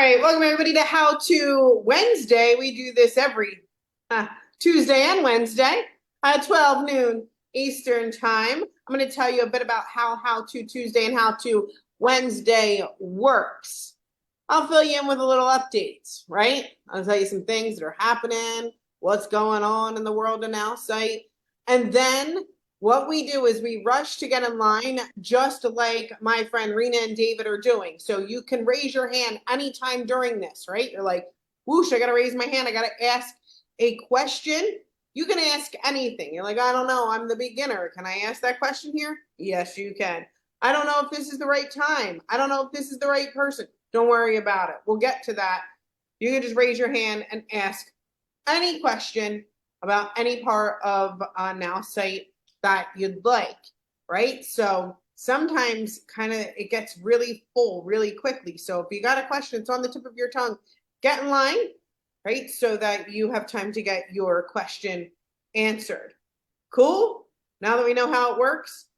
right, welcome everybody to How To Wednesday. We do this every Tuesday and Wednesday at 12 noon Eastern Time. I'm going to tell you a bit about how To Tuesday and How To Wednesday works. I'll fill you in with a little updates, right? I'll tell you some things that are happening, what's going on in the world of Nowsite, and then what we do is we rush to get in line, just like my friend Rena and David are doing. So you can raise your hand anytime during this, right? You're like, whoosh, I got to raise my hand. I got to ask a question. You can ask anything. You're like, I don't know. I'm the beginner. Can I ask that question here? Yes, you can. I don't know if this is the right time. I don't know if this is the right person. Don't worry about it. We'll get to that. You can just raise your hand and ask any question about any part of Nowsite that you'd like, right? So sometimes kind of it gets really full really quickly. So if you got a question, it's on the tip of your tongue, get in line, right? So that you have time to get your question answered. Cool? Now that we know how it works,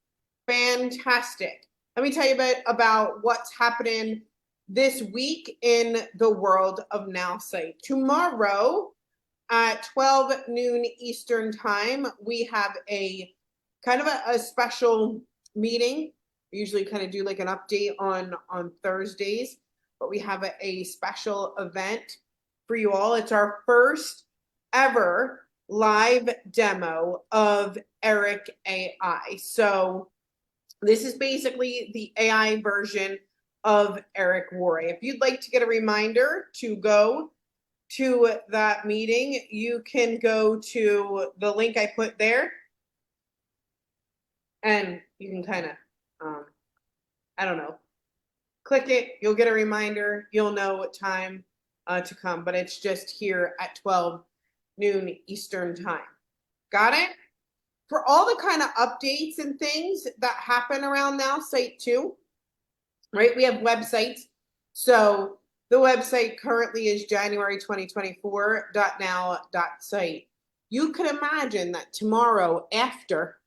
fantastic. Let me tell you a bit about what's happening this week in the world of Nowsite. Tomorrow at 12 noon Eastern Time, we have a kind of a special meeting. We usually kind of do like an update on Thursdays, but we have a special event for you all. It's our first ever live demo of Eric AI. So this is basically the AI version of Eric Worre. If you'd like to get a reminder to go to that meeting, you can go to the link I put there. And you can kind of, I don't know, click it. You'll get a reminder. You'll know what time to come. But it's just here at 12 noon Eastern Time. Got it? For all the kind of updates and things that happen around Nowsite too, right? We have websites. So the website currently is January2024.now.site. You could imagine that tomorrow after,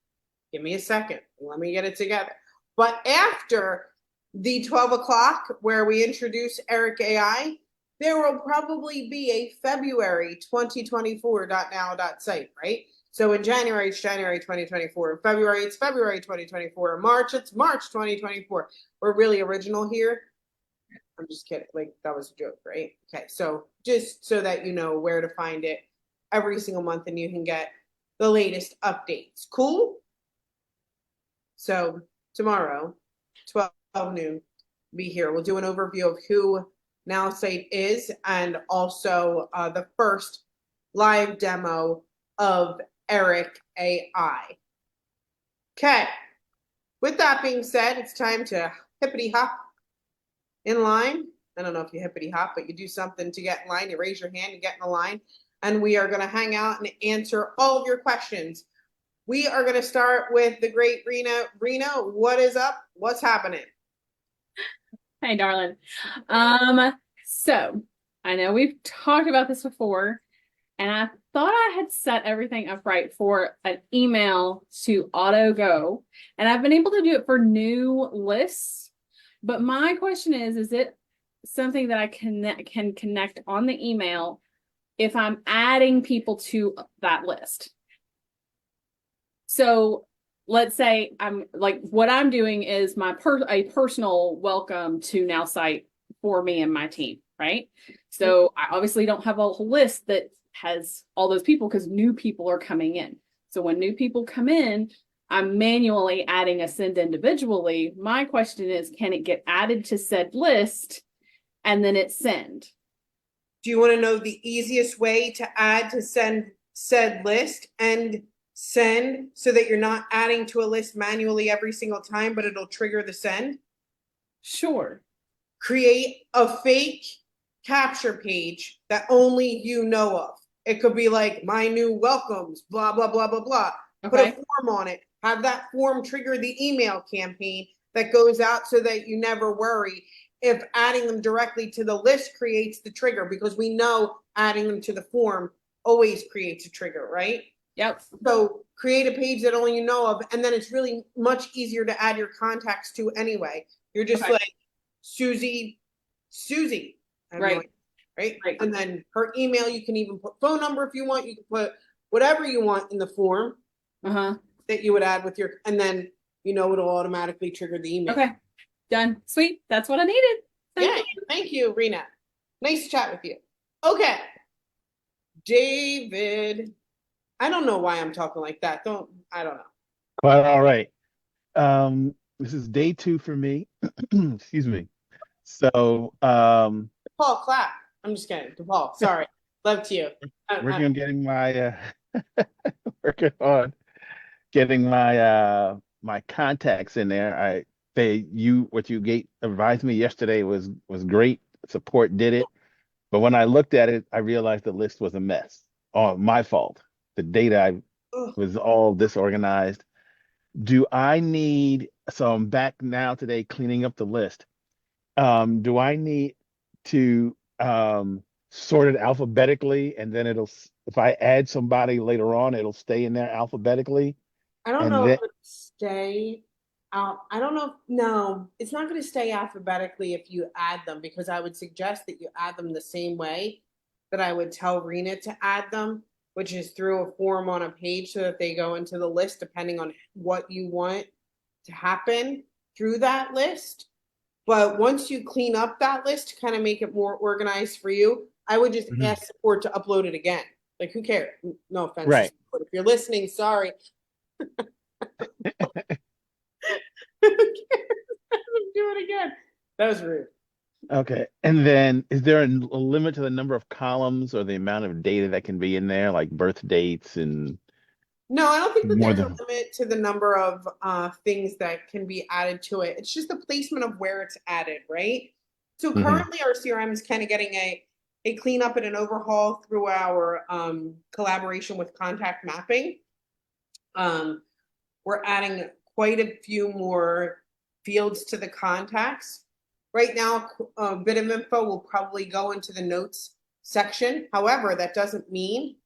give me a second, let me get it together. But after the 12 o'clock where we introduce Eric AI, there will probably be a February 2024.now.site, right? So in January, it's January 2024. In February, it's February 2024. In March, it's March 2024. We're really original here. I'm just kidding. Like, that was a joke, right? Okay, so just so that you know where to find it every single month and you can get the latest updates. Cool? So tomorrow, 12 noon, be here. We'll do an overview of who Nowsite is and also the first live demo of Eric AI. Okay. With that being said, it's time to hippity hop in line. I don't know if you hippity hop, but you do something to get in line. You raise your hand, you get in the line, and we are going to hang out and answer all of your questions. We are going to start with the great Rena. Rena, what is up? What's happening? Hey, darling. So I know we've talked about this before, and I thought I had set everything up right for an email to auto go, and I've been able to do it for new lists. But my question is it something that I can connect on the email if I'm adding people to that list? So let's say I'm like, what I'm doing is a personal welcome to Nowsite for me and my team, right? So I obviously don't have a whole list that has all those people because new people are coming in. So when new people come in, I'm manually adding a send individually. My question is, can it get added to said list and then it send? Do you want to know the easiest way to add to send said list and send so that you're not adding to a list manually every single time, but it'll trigger the send? Sure. Create a fake capture page that only you know of. It could be like my new welcomes, blah, blah, blah, blah, blah. Put a form on it. Have that form trigger the email campaign that goes out so that you never worry if adding them directly to the list creates the trigger, because we know adding them to the form always creates a trigger, right? Yep. So create a page that only you know of, and then it's really much easier to add your contacts to anyway. You're just like, Susie, I have no Right. idea, right? Right. And then her email, you can even put phone number if you want. You can put whatever you want in the form Uh-huh. that you would add with your, and then it'll automatically trigger the email. Okay. Done. Sweet. That's what I needed. Thank Yeah, you. thank you, Rena. Nice to chat with you. Okay, David. I don't know why I'm talking like that. I don't know. Quite all right. This is day 2 for me. Excuse me. So, Paul, clap. I'm just kidding. Paul, sorry. Love to you. working on getting my working on getting my contacts in there. What you advised me yesterday was great. Support did it. But when I looked at it, I realized the list was a mess. Oh, my fault. The data ugh. was all disorganized. So I'm back now today cleaning up the list. Do I need to sort it alphabetically and then if I add somebody later on, it'll stay in there alphabetically? I don't And know if then, it'll stay out. I don't know. No, it's not going to stay alphabetically if you add them, because I would suggest that you add them the same way that I would tell Rena to add them, which is through a form on a page so that they go into the list depending on what you want to happen through that list. But once you clean up that list to kind of make it more organized for you, I would just Mhm. ask support to upload it again. Like, who cares? No offense to Right. support. If you're listening, sorry. Who cares? Do it again. That was rude. Okay. And then is there a limit to the number of columns or the amount of data that can be in there, like birth dates and No, I don't think that more there's a than limit to the number of things that can be added to it. It's just the placement of where it's added, right? So Mhm. currently our CRM is kind of getting a cleanup and an overhaul through our collaboration with contact mapping. Um, we're adding quite a few more fields to the contacts. Right now, a bit of info will probably go into the notes section. However, that doesn't mean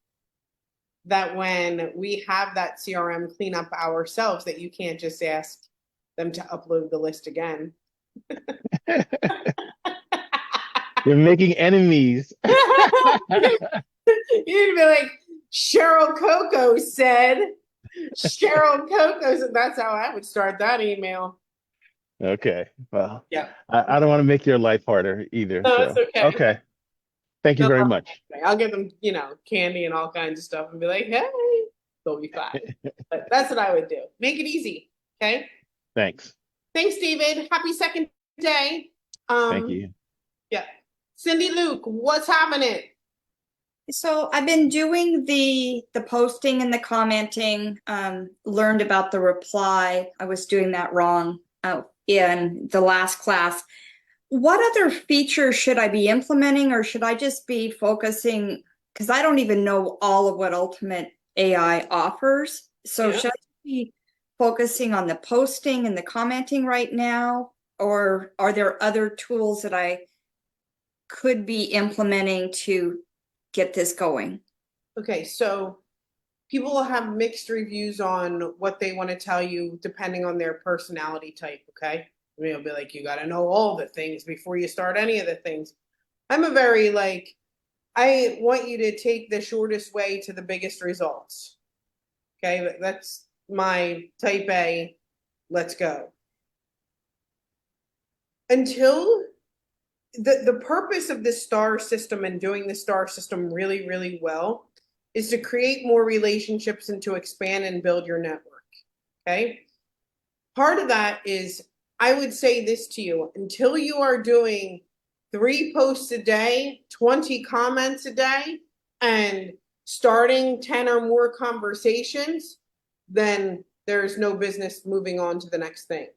that when we have that CRM cleanup ourselves, that you can't just ask them to upload the list again. You're making enemies. You'd be like, Cheryl Coco said. Cheryl Coco said. That's how I would start that email. Okay. Well, Yeah. I don't want to make your life harder either. No, it's So, okay. okay. Thank you No, very much. I'll give them, candy and all kinds of stuff and be like, hey, they'll be fine. But that's what I would do. Make it easy. Okay. Thanks. Thanks, David. Happy second day. Thank you. Yeah. Cindy Luke, what's happening? So I've been doing the posting and the commenting, learned about the reply. I was doing that wrong in the last class. What other features should I be implementing, or should I just be focusing? Because I don't even know all of what Ultimate AI offers. So Yeah. should I be focusing on the posting and the commenting right now, or are there other tools that I could be implementing to get this going? Okay, so people will have mixed reviews on what they want to tell you depending on their personality type, okay? I mean, it'll be like, you got to know all the things before you start any of the things. I'm a very I want you to take the shortest way to the biggest results. Okay, that's my type A. Let's go. Until the purpose of this star system and doing the star system really, really well is to create more relationships and to expand and build your network. Okay. Part of that is, I would say this to you, until you are doing 3 posts a day, 20 comments a day, and starting 10 or more conversations, then there's no business moving on to the next thing.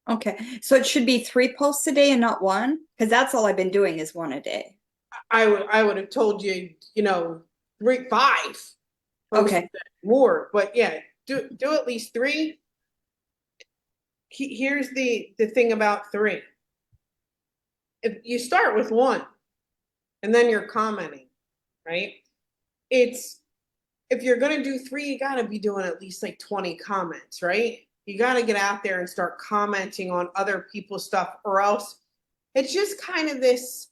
Okay, so it should be 3 posts a day and not 1, because that's all I've been doing is 1 a day. I would have told you, 3, 5. Okay. More, but yeah, do at least 3. Here's the thing about 3. If you start with 1 and then you're commenting, right? If you're gonna do 3, you gotta be doing at least 20 comments, right? You gotta get out there and start commenting on other people's stuff, or else it's just kind of this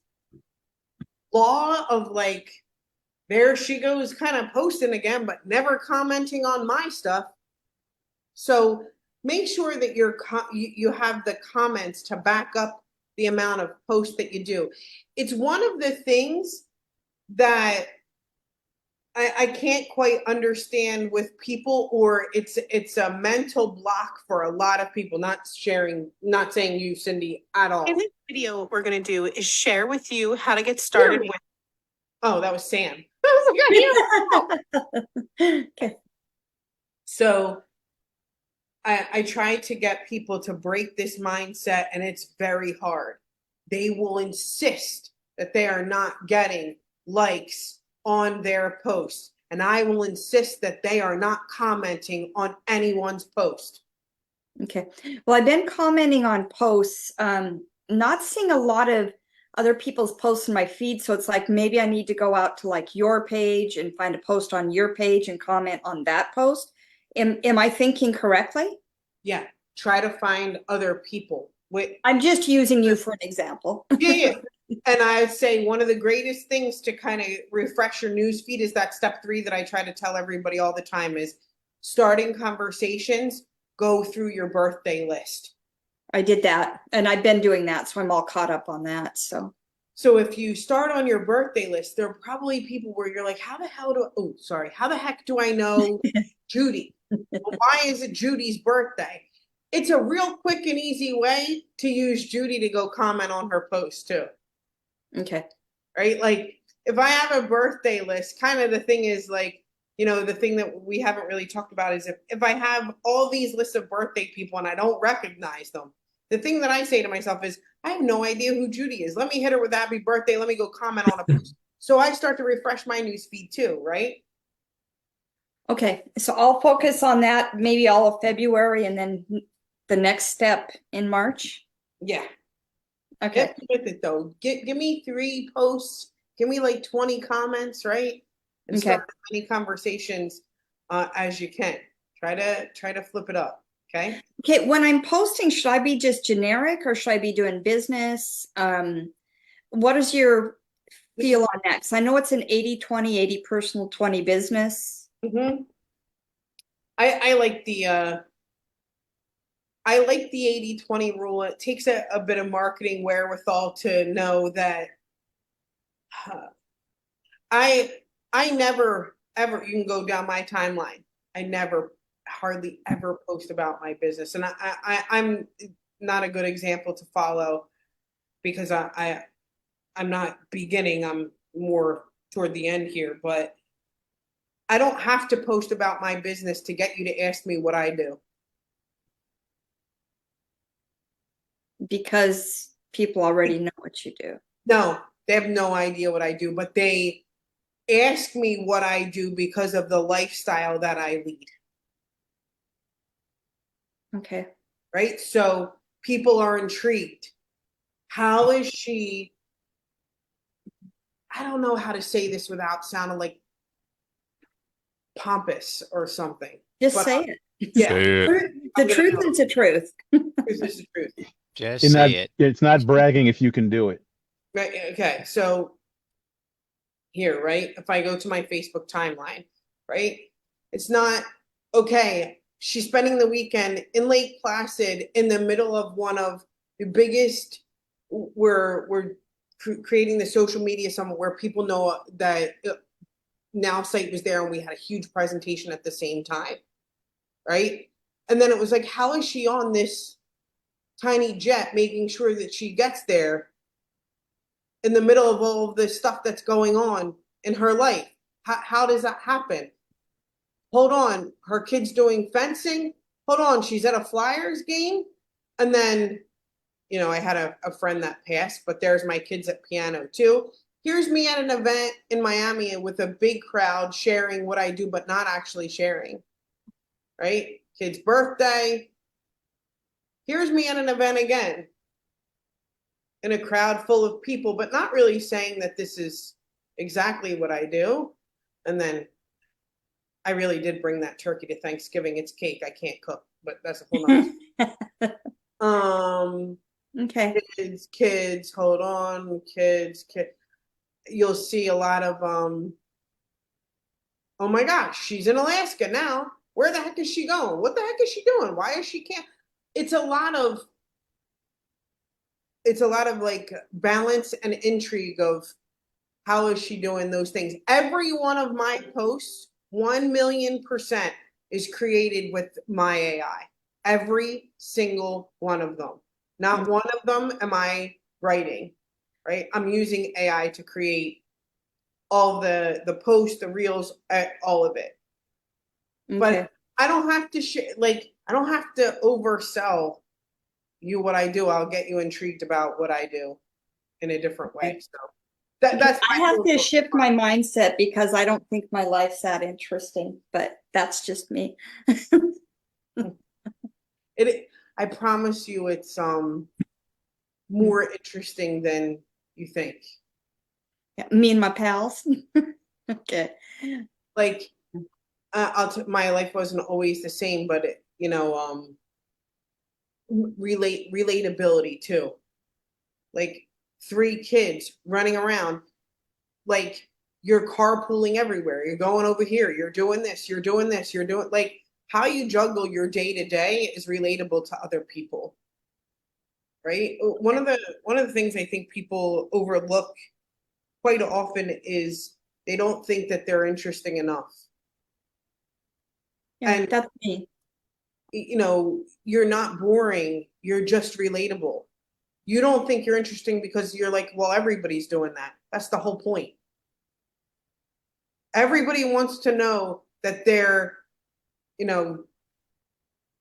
law of like, there she goes kind of posting again, but never commenting on my stuff. So make sure that you have the comments to back up the amount of posts that you do. It's one of the things that I can't quite understand with people, or it's a mental block for a lot of people, not saying you, Cindy, at all. In this video, we're going to do is share with you how to get started with. Oh, that was Sam. I was like, Okay. so I try to get people to break this mindset, and it's very hard. They will insist that they are not getting likes on their posts, and I will insist that they are not commenting on anyone's post. Okay. Well, I've been commenting on posts, not seeing a lot of other people's posts in my feed. So it's like, maybe I need to go out to like your page and find a post on your page and comment on that post. Am I thinking correctly? Yeah. Try to find other people. I'm just using you for an example. Yeah. And I would say one of the greatest things to kind of refresh your news feed is that step 3 that I try to tell everybody all the time is starting conversations, go through your birthday list. I did that, and I've been doing that, so I'm all caught up on that. So if you start on your birthday list, there are probably people where you're like, how the heck do I know Judy? Well, why is it Judy's birthday? It's a real quick and easy way to use Judy to go comment on her post too. okay. Right? Like if I have a birthday list, kind of the thing is like, the thing that we haven't really talked about is if I have all these lists of birthday people and I don't recognize them, the thing that I say to myself is, I have no idea who Judy is. Let me hit her with happy birthday. Let me go comment on a post. So I start to refresh my news feed too, right? Okay, so I'll focus on that maybe all of February and then the next step in March. Yeah. Okay. Get with it though. Give me 3 posts. Give me like 20 comments, right? And Okay. start as many conversations as you can. Try to flip it up. Okay. Okay, when I'm posting, should I be just generic or should I be doing business? What is your feel on that? Because I know it's an 80-20, 80 personal, 20 business. Mm-hmm. I like the 80-20 rule. It takes a bit of marketing wherewithal to know that I never ever, you can go down my timeline. I never hardly ever post about my business. And I'm not a good example to follow because I'm not beginning, I'm more toward the end here, but I don't have to post about my business to get you to ask me what I do. Because people already know what you do. No, they have no idea what I do, but they ask me what I do because of the lifestyle that I lead. Okay. Right? So people are intrigued. How is she? I don't know how to say this without sounding like pompous or something. Just But, say it. Yeah. Say it. The truth is the truth. This is the truth. Just You're not, say it. it's not bragging if you can do it. Right. Okay. So here, right? If I go to my Facebook timeline, right? It's not okay. She's spending the weekend in Lake Placid in the middle of one of the biggest. We're creating the social media summit where people know that Nowsite was there and we had a huge presentation at the same time, right? And then it was like, how is she on this tiny jet making sure that she gets there in the middle of all of this stuff that's going on in her life? How does that happen? Hold on, her kid's doing fencing. Hold on, she's at a Flyers game. And then, I had a friend that passed, but there's my kids at piano too. Here's me at an event in Miami with a big crowd sharing what I do, but not actually sharing, right? Kid's birthday. Here's me at an event again in a crowd full of people, but not really saying that this is exactly what I do. And then I really did bring that turkey to Thanksgiving. It's cake. I can't cook, but that's a whole nother. Okay. Kids, hold on, kids. you'll see a lot of oh my gosh, she's in Alaska now. Where the heck is she going? What the heck is she doing? Why is she can't? It's a lot of like balance and intrigue of how is she doing those things. Every one of my posts, 1,000,000% is created with my AI. Every single one of them. Not one of them am I writing, right? I'm using AI to create all the posts, the reels, all of it. Okay. But I don't have to I don't have to oversell you what I do. I'll get you intrigued about what I do in a different way. So that's I have to shift my mindset because I don't think my life's that interesting, but that's just me. I promise you it's more interesting than you think. Yeah, me and my pals. Okay. Like my life wasn't always the same, but relatability too. Like 3 kids running around, like you're carpooling everywhere. You're going over here. You're doing this. You're doing this. You're doing like how you juggle your day to day is relatable to other people, right? One of the things I think people overlook quite often is they don't think that they're interesting enough. Yeah, And that's me. You're not boring. You're just relatable. You don't think you're interesting because you're like, well, everybody's doing that. That's the whole point. Everybody wants to know that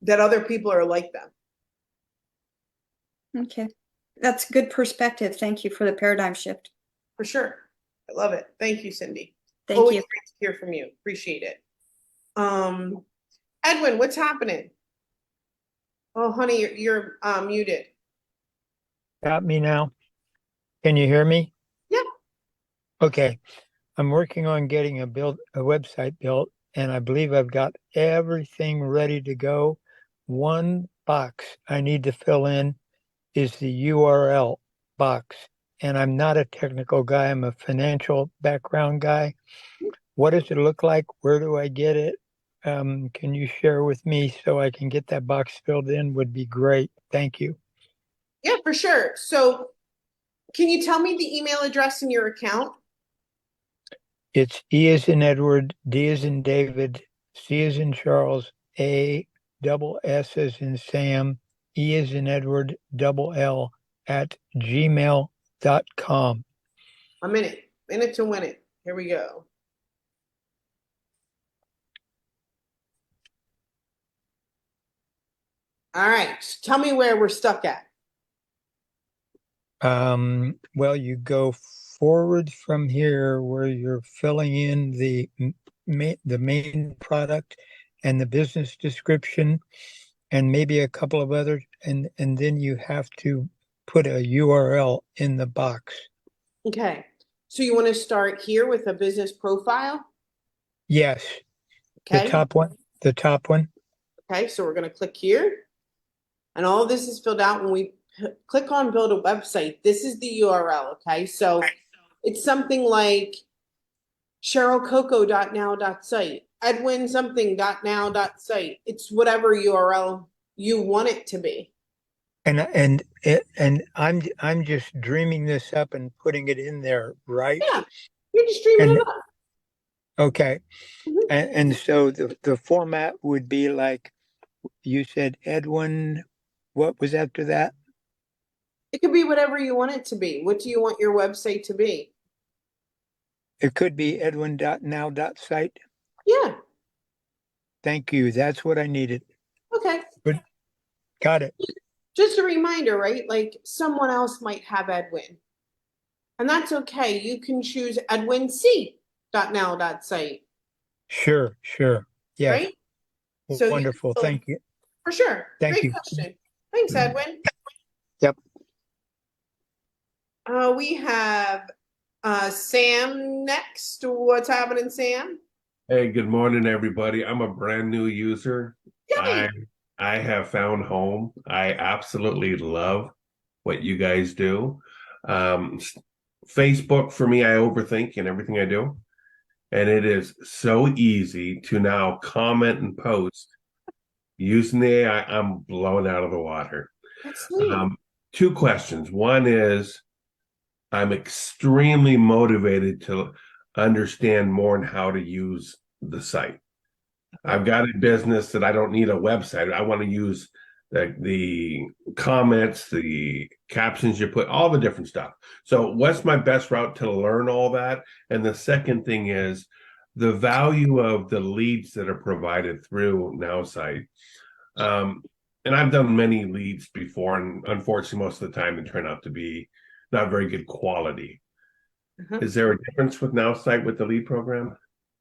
that other people are like them. Okay. That's good perspective. Thank you for the paradigm shift. For sure. I love it. Thank you, Cindy. Thank Always you. great to hear from you. Appreciate it. Edwin, what's happening? Oh, honey, you're muted. Got me now? Can you hear me? Yeah. Okay. I'm working on getting a website built, and I believe I've got everything ready to go. One box I need to fill in is the URL box. And I'm not a technical guy, I'm a financial background guy. What does it look like? Where do I get it? Can you share with me so I can get that box filled in? Would be great. Thank you. Yeah, for sure. So can you tell me the email address in your account? It's E as in Edward, D as in David, C as in Charles, S as in Sam, E as in Edward, L at gmail.com. A minute to win it. Here we go. All right. Tell me where we're stuck at. Well, you go forward from here where you're filling in the main product and the business description and maybe a couple of others, and then you have to put a URL in the box. Okay. So you want to start here with a business profile? Yes. Okay. The top one. Okay. So we're going to click here. And all of this is filled out when we click on build a website. This is the URL. Okay. So it's something like cherylcoco.now.site, edwin something.now.site. It's whatever URL you want it to be. And I'm just dreaming this up and putting it in there, right? Yeah. You're just dreaming And it up. okay. Mhm. And so the format would be like you said, Edwin, what was after that? It could be whatever you want it to be. What do you want your website to be? It could be edwin.now.site. Yeah. Thank you. That's what I needed. Okay. Good. Got it. Just a reminder, right? Like someone else might have Edwin. And that's okay. You can choose edwinc.now.site, Sure. Yes. right? So Wonderful. Thank you. for sure. Thank Great you. question. Thanks, Edwin. Yep. We have Sam next. What's happening, Sam? Hey, good morning, everybody. I'm a brand new user. Yay. I have found home. I absolutely love what you guys do. Facebook for me, I overthink in everything I do. And it is so easy to now comment and post using the AI. I'm blown out of the water. That's sweet. Two questions. One is I'm extremely motivated to understand more on how to use the site. I've got a business that I don't need a website. I want to use the comments, the captions you put, all the different stuff. So what's my best route to learn all that? And the second thing is the value of the leads that are provided through Nowsite. And I've done many leads before, and unfortunately, most of the time they turn out to be not very good quality. Uh-huh. Is there a difference with Nowsite with the lead program?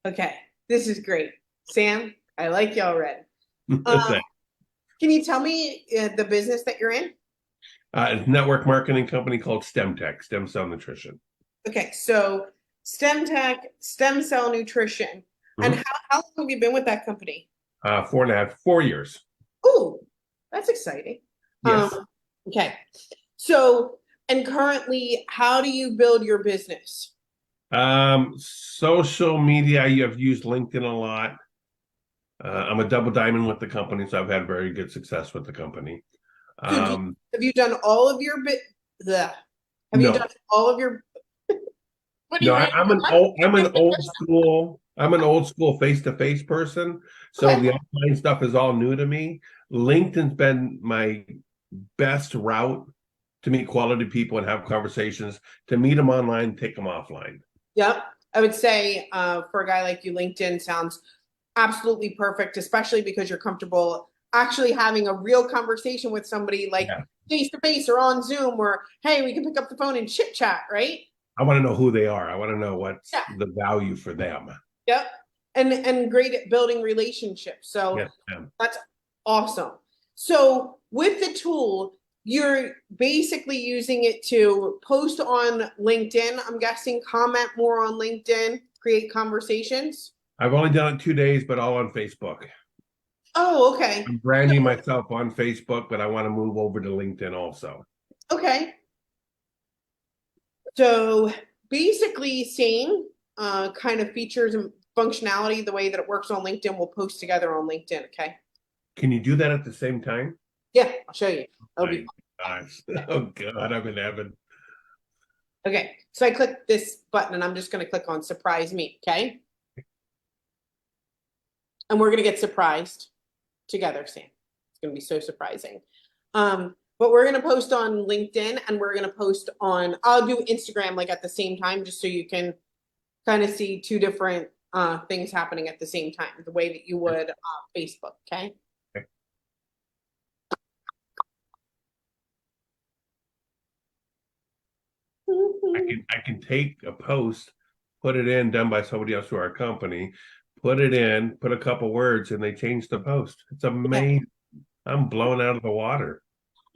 Okay, this is great. Sam, I like you already. Can you tell me the business that you're in? It's a network marketing company called StemTech, Stem Cell Nutrition. Okay, so STEM Tech, Stem Cell Nutrition. And how long have you been with that company? 4 years. Oh, that's exciting. Yes. Okay, so, and currently, how do you build your business? Social media, I've used LinkedIn a lot. I'm a double diamond with the company, so I've had very good success with the company. So have you done all of your Have you No. done all of your what do No, you mean? I'm an old school face-to-face person. So Okay. the online stuff is all new to me. LinkedIn's been my best route to meet quality people and have conversations, to meet them online, take them offline. Yep. I would say for a guy like you, LinkedIn sounds absolutely perfect, especially because you're comfortable actually having a real conversation with somebody like face to face or on Zoom, or hey, we can pick up the phone and chit chat, right? I want to know who they are. I want to know what's the value for them. Yep. And great at building relationships. So Yes, that's awesome. So with the tool, you're basically using it to post on LinkedIn. I'm guessing comment more on LinkedIn, create conversations. I've only done it 2 days, but all on Facebook. Oh, okay. I'm branding myself on Facebook, but I want to move over to LinkedIn also. Okay. So basically same kind of features and functionality, the way that it works on LinkedIn, we'll post together on LinkedIn, okay? Can you do that at the same time? Yeah, I'll show you. That'll be Gosh. Oh God, I'm in heaven. okay. So I click this button and I'm just going to click on surprise me, okay? And we're going to get surprised together, Sam. It's going to be so surprising. But we're going to post on LinkedIn and we're going to post on, I'll do Instagram like at the same time, just so you can kind of see two different things happening at the same time, the way that you would Facebook, okay? I can take a post, put it in, done by somebody else through our company, put it in, put a couple words, and they change the post. It's amazing. Yeah. I'm blown out of the water.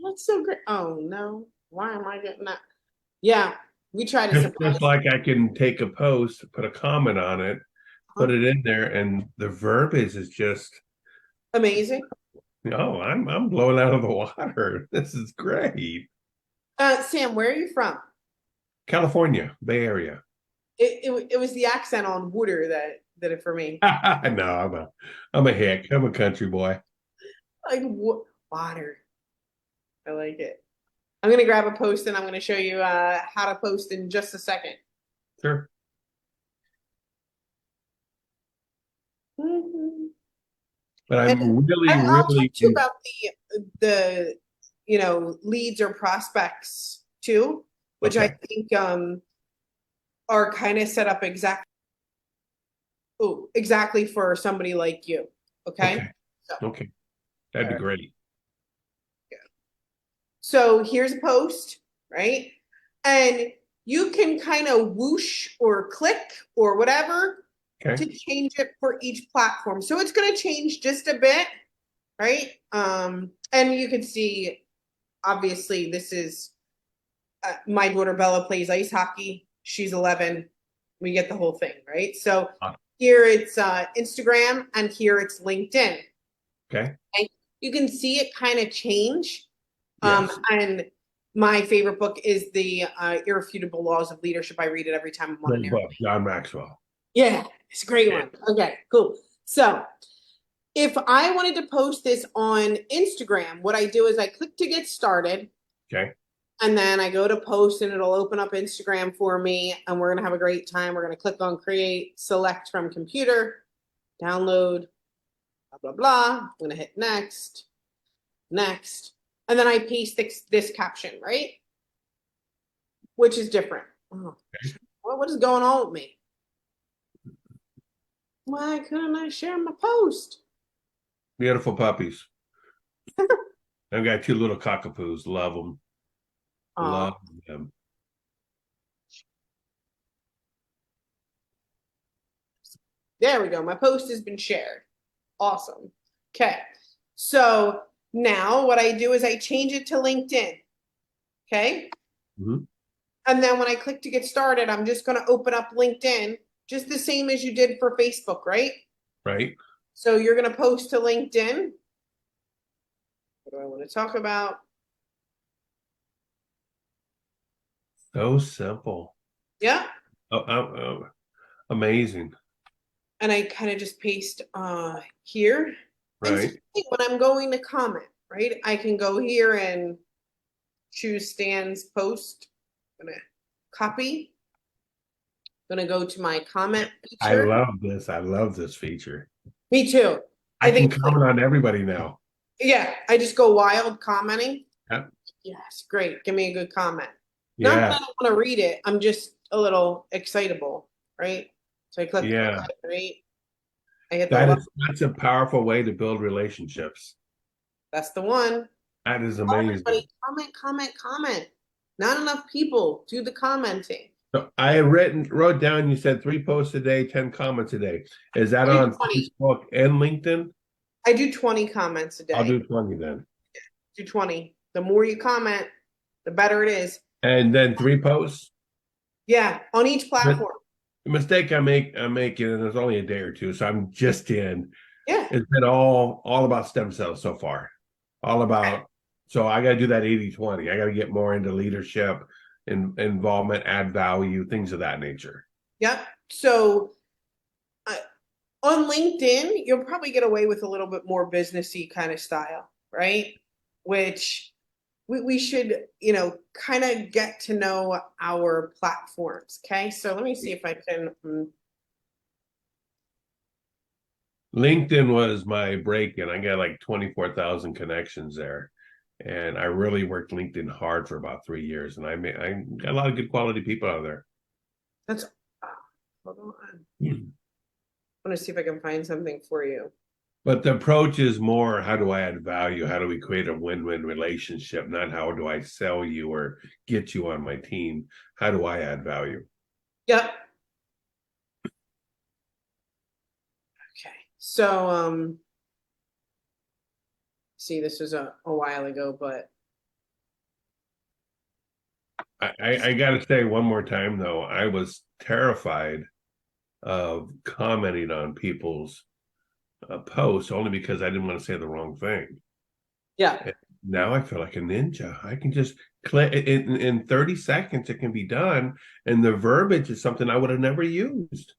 That's so great. Oh no, why am I getting that? Yeah, we try to just like I can take a post, put a comment on it, put it in there, and the verbiage is just amazing. No, I'm blown out of the water. This is great. Sam, where are you from? California, Bay Area. It was the accent on water that did it for me. No, I'm a hick. I'm a country boy. Like water. I like it. I'm gonna grab a post and I'm gonna show you how to post in just a second. Sure. But I'm really I'll talk to you about the leads or prospects too, which I think are kind of set up exactly for somebody like you. Okay. Okay. That'd be great. Yeah. So here's a post, right? And you can kind of whoosh or click or whatever to change it for each platform. So it's going to change just a bit, right? And you can see, obviously, this is my daughter Bella plays ice hockey. She's 11. We get the whole thing, right? So here it's Instagram and here it's LinkedIn. Okay. And you can see it kind of change. And My favorite book is the Irrefutable Laws of Leadership. I read it every time I'm on an Great airplane. book, John Maxwell. Yeah, it's a great Yeah. one. Okay, cool. So if I wanted to post this on Instagram, what I do is I click to get started. Okay. And then I go to post and it'll open up Instagram for me and we're going to have a great time. We're going to click on create, select from computer, download, blah, blah, blah. I'm going to hit next, next. And then I paste this caption, right? Which is different. Oh, what is going on with me? Why couldn't I share my post? Beautiful puppies. I've got 2 little cockapoos. Love them. Love them. There we go. My post has been shared. Awesome. Okay. So now what I do is I change it to LinkedIn. Okay. Mhm. And then when I click to get started, I'm just going to open up LinkedIn, just the same as you did for Facebook, right? Right. So you're going to post to LinkedIn. What do I want to talk about? So simple. Yeah. Amazing. And I kind of just paste here. And Right. so when I'm going to comment, right, I can go here and choose Stan's post. I'm gonna copy. I'm gonna go to my comment I feature. love this. I love this feature. Me too. I can think comment on everybody now. yeah, I just go wild commenting. Yeah. Yes, great. Give me a good comment. Not Yeah. that I don't want to read it. I'm just a little excitable, right? So I click Yeah. right. I hit the That's a powerful way to build relationships. that's the one. That is Tell everybody, amazing. comment. Not enough people do the commenting. So I wrote down, you said 3 posts a day, 10 comments a day. Is that I do on 20. Facebook and LinkedIn? I do 20 comments a day. I'll do 20 then. Do 20. The more you comment, the better it is. And then 3 posts? Yeah, on each platform. The mistake I'm making, and it's only a day or 2, so I'm just in. Yeah. It's been all about stem cells so far. All about, so I got to do that 80-20. I got to get more into leadership and involvement, add value, things of that nature. Yep. So on LinkedIn, you'll probably get away with a little bit more businessy kind of style, right? Which we should, kind of get to know our platforms. Okay. So let me see if I can. LinkedIn was my break-in. I got like 24,000 connections there. And I really worked LinkedIn hard for about 3 years. And I got a lot of good quality people out there. That's hold on. I want to see if I can find something for you. But the approach is more, how do I add value? How do we create a win-win relationship? Not how do I sell you or get you on my team? How do I add value? Yep. Okay. So see, this was a while ago, but I got to say one more time, though, I was terrified of commenting on people's posts only because I didn't want to say the wrong thing. yeah. Now I feel like a ninja. I can just click in 30 seconds, it can be done. And the verbiage is something I would have never used.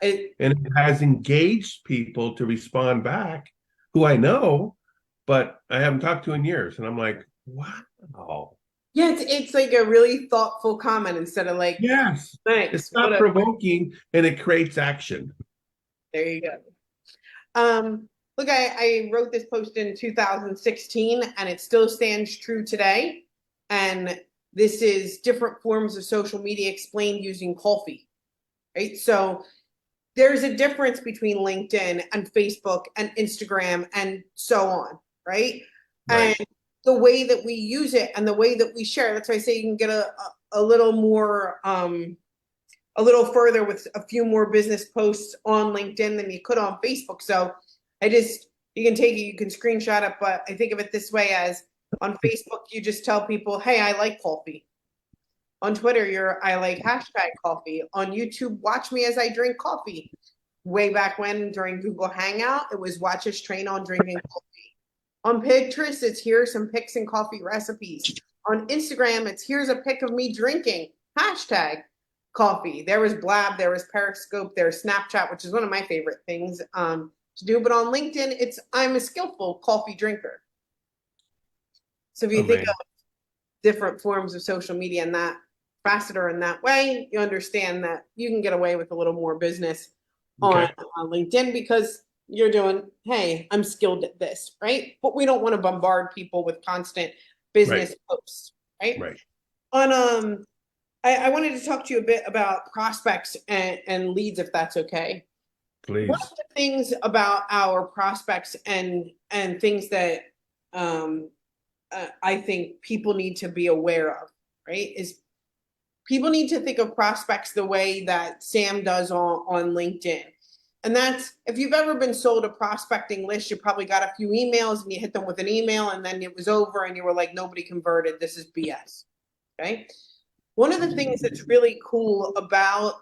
And it has engaged people to respond back who I know, but I haven't talked to in years. And I'm like, wow. Yeah, it's like a really thoughtful comment instead of like, yes, thanks. It's not provoking and it creates action. There you go. Look, I wrote this post in 2016 and it still stands true today. And this is different forms of social media explained using coffee, right? So there's a difference between LinkedIn and Facebook and Instagram and so on, right? Right. And the way that we use it and the way that we share, that's why I say you can get a little more, a little further with a few more business posts on LinkedIn than you could on Facebook. So you can take it, you can screenshot it, but I think of it this way as on Facebook, you just tell people, hey, I like coffee. On Twitter, I like hashtag coffee. On YouTube, watch me as I drink coffee. Way back when during Google Hangout, it was watch us train on drinking coffee. On Pinterest, it's here are some pics and coffee recipes. On Instagram, it's here's a pic of me drinking, hashtag coffee. There was Blab, there was Periscope, there's Snapchat, which is one of my favorite things to do. But on LinkedIn, it's I'm a skillful coffee drinker. So if you think of different forms of social media in that facet or in that way, you understand that you can get away with a little more business on LinkedIn because you're doing, hey, I'm skilled at this, right? But we don't want to bombard people with constant business posts, right? Right. On I wanted to talk to you a bit about prospects and leads, if that's okay. Please. One of the things about our prospects and things that I think people need to be aware of, right, is people need to think of prospects the way that Sam does on LinkedIn. And that's, if you've ever been sold a prospecting list, you probably got a few emails and you hit them with an email and then it was over and you were like, nobody converted. This is BS. Okay. One of the things that's really cool about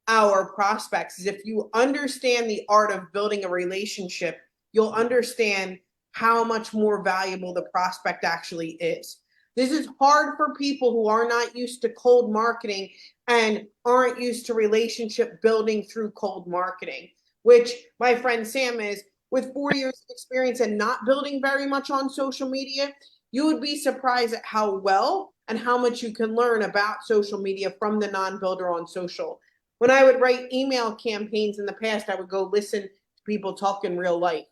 our prospects is if you understand the art of building a relationship, you'll understand how much more valuable the prospect actually is. This is hard for people who are not used to cold marketing and aren't used to relationship building through cold marketing, which my friend Sam is. With 4 years of experience and not building very much on social media, you would be surprised at how well and how much you can learn about social media from the non-builder on social. When I would write email campaigns in the past, I would go listen to people talk in real life.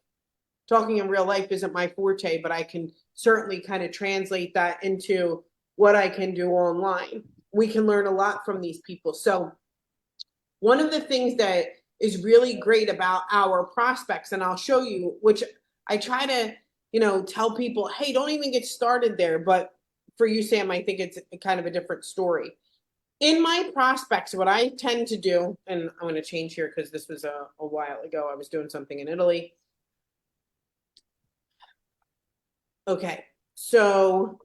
Talking in real life isn't my forte, but I can certainly kind of translate that into what I can do online. We can learn a lot from these people. So one of the things that is really great about our prospects, and I'll show you, which I try to, tell people, hey, don't even get started there. But for you, Sam, I think it's kind of a different story. In my prospects, what I tend to do, and I'm going to change here because this was a while ago. I was doing something in Italy. Okay, so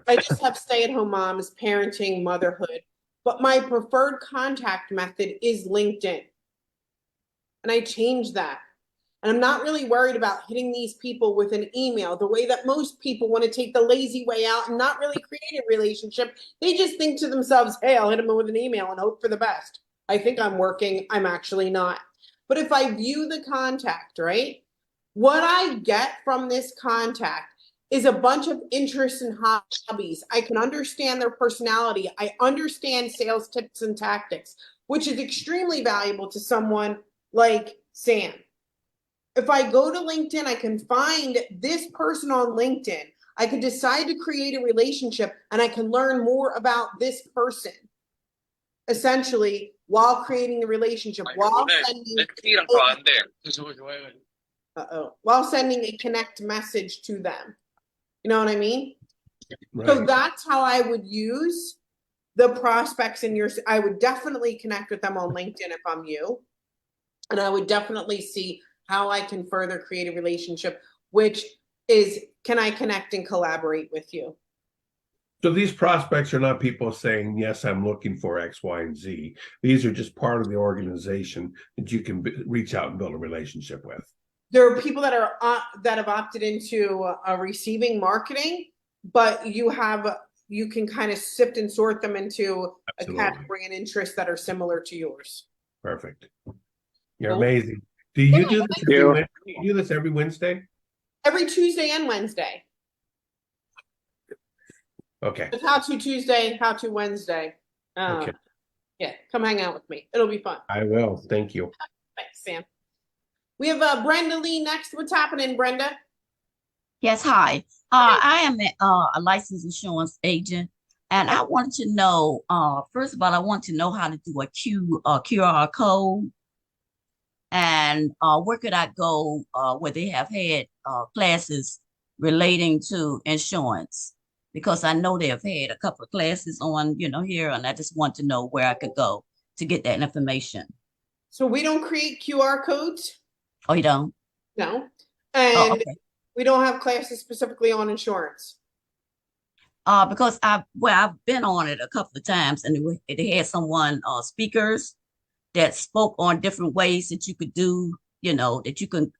I just have stay-at-home moms, parenting, motherhood, but my preferred contact method is LinkedIn. And I changed that. And I'm not really worried about hitting these people with an email the way that most people want to take the lazy way out and not really create a relationship. They just think to themselves, hey, I'll hit them with an email and hope for the best. I think I'm working. I'm actually not. But if I view the contact, right, what I get from this contact is a bunch of interests and hobbies. I can understand their personality. I understand sales tips and tactics, which is extremely valuable to someone like Sam. If I go to LinkedIn, I can find this person on LinkedIn. I can decide to create a relationship and I can learn more about this person, essentially, while creating the relationship, while sending a connect message to them. You know what I mean? Right. So that's how I would use the prospects in I would definitely connect with them on LinkedIn if I'm you. And I would definitely see how I can further create a relationship, which is, can I connect and collaborate with you? So these prospects are not people saying, yes, I'm looking for X, Y, and Z. These are just part of the organization that you can reach out and build a relationship with. There are people that have opted into receiving marketing, but you can kind of sift and sort them into Absolutely. A category and interests that are similar to yours. Perfect. You're amazing. Do you do this every Wednesday? You do this every Wednesday? Every Tuesday and Wednesday. Okay. It's How To Tuesday, How To Wednesday. Okay. Yeah, come hang out with me. It'll be fun. I will. Thank you. Thanks, Sam. We have Brenda Lee next. What's happening, Brenda? Yes, hi. I am a licensed insurance agent, and I want to know, first of all, I want to know how to do a QR code, and where could I go where they have had classes relating to insurance? Because I know they have had a couple of classes on, here, and I just want to know where I could go to get that information. So we don't create QR codes? Oh, you don't? No. And okay. We don't have classes specifically on insurance. Because I've been on it a couple of times, and they had someone speakers that spoke on different ways that you could do, that you can,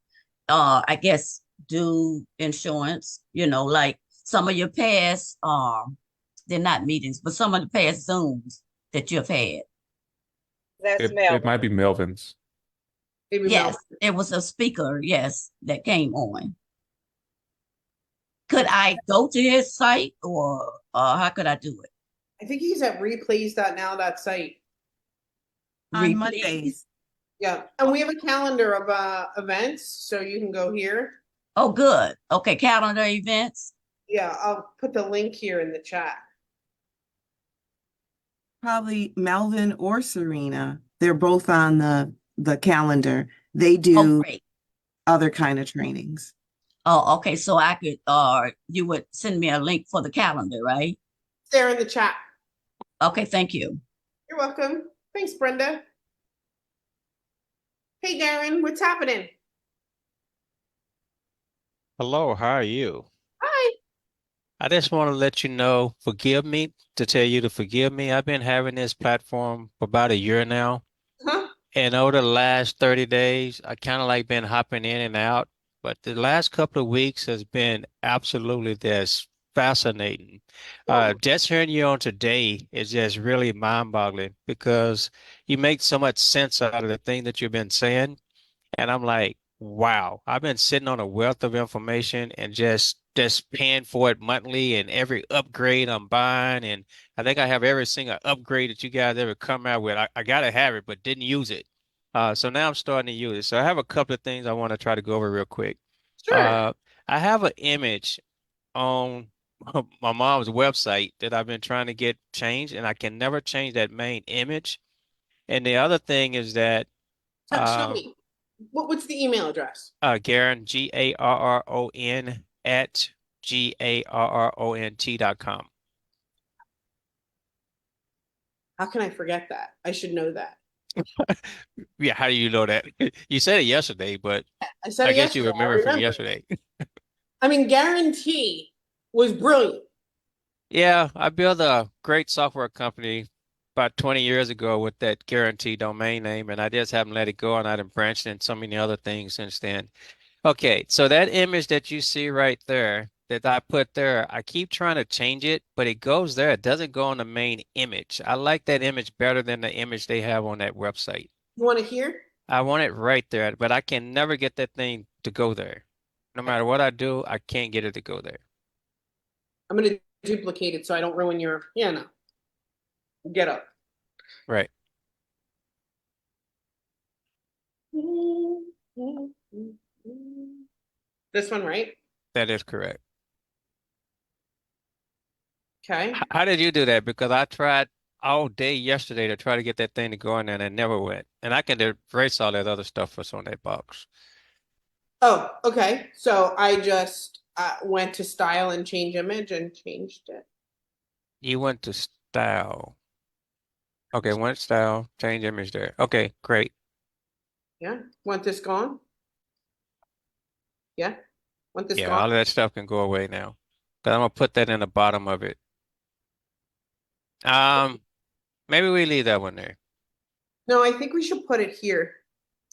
I guess, do insurance, like some of your past, they're not meetings, but some of the past Zooms that you've had. That's It might be Melvin's. Maybe Yes, Mel. it was a speaker, yes, that came on. Could I go to his site or how could I do it? I think he's at replays.now.site. On Replays? Mondays. Yeah, and we have a calendar of events, so you can go here. Oh, good. Okay, calendar events. Yeah, I'll put the link here in the chat. Probably Melvin or Serena. They're both on the calendar. They Oh, do great. other kind of trainings. Oh, okay. So I could, you would send me a link for the calendar, right? It's there in the chat. Okay, thank you. You're welcome. Thanks, Brenda. Hey, Darren, what's happening? Hello, how are you? Hi. I just want to let you know, forgive me, to tell you to forgive me. I've been having this platform for about a year now, Huh? and over the last 30 days, I kind of like been hopping in and out, but the last couple of weeks has been absolutely just fascinating. Just hearing you on today is just really mind-boggling because you make so much sense out of the thing that you've been saying. And I'm like, wow, I've been sitting on a wealth of information and just paying for it monthly and every upgrade I'm buying. And I think I have every single upgrade that you guys ever come out with. I gotta have it, but didn't use it. So now I'm starting to use it. So I have a couple of things I want to try to go over real quick. Sure. I have an image on my mom's website that I've been trying to get changed, and I can never change that main image. And the other thing is that Show me. What's the email address? Garon, Garron at GARRONT.com. How can I forget that? I should know that. Yeah, how do you know that? You said it yesterday, but I said I it guess you yesterday. I remember from remember. yesterday. I mean, guarantee was brilliant. Yeah, I built a great software company about 20 years ago with that guarantee domain name, and I just haven't let it go, and I've branched in so many other things since then. Okay, so that image that you see right there that I put there, I keep trying to change it, but it goes there. It doesn't go on the main image. I like that image better than the image they have on that website. You want to hear? I want it right there, but I can never get that thing to go there. No matter what I do, I can't get it to go there. I'm going to duplicate it so I don't ruin your, no. Get up. Right. This one, right? That is correct. Okay. How did you do that? Because I tried all day yesterday to try to get that thing to go in there and it never went. And I can erase all that other stuff that's on that box. Oh, okay. So I just went to style and change image and changed it. You went to style. Okay, went style, change image there. Okay, great. Yeah. Want this gone? Yeah. Want this Yeah, gone? all of that stuff can go away now. But I'm gonna put that in the bottom of it. Maybe we leave that one there. No, I think we should put it here.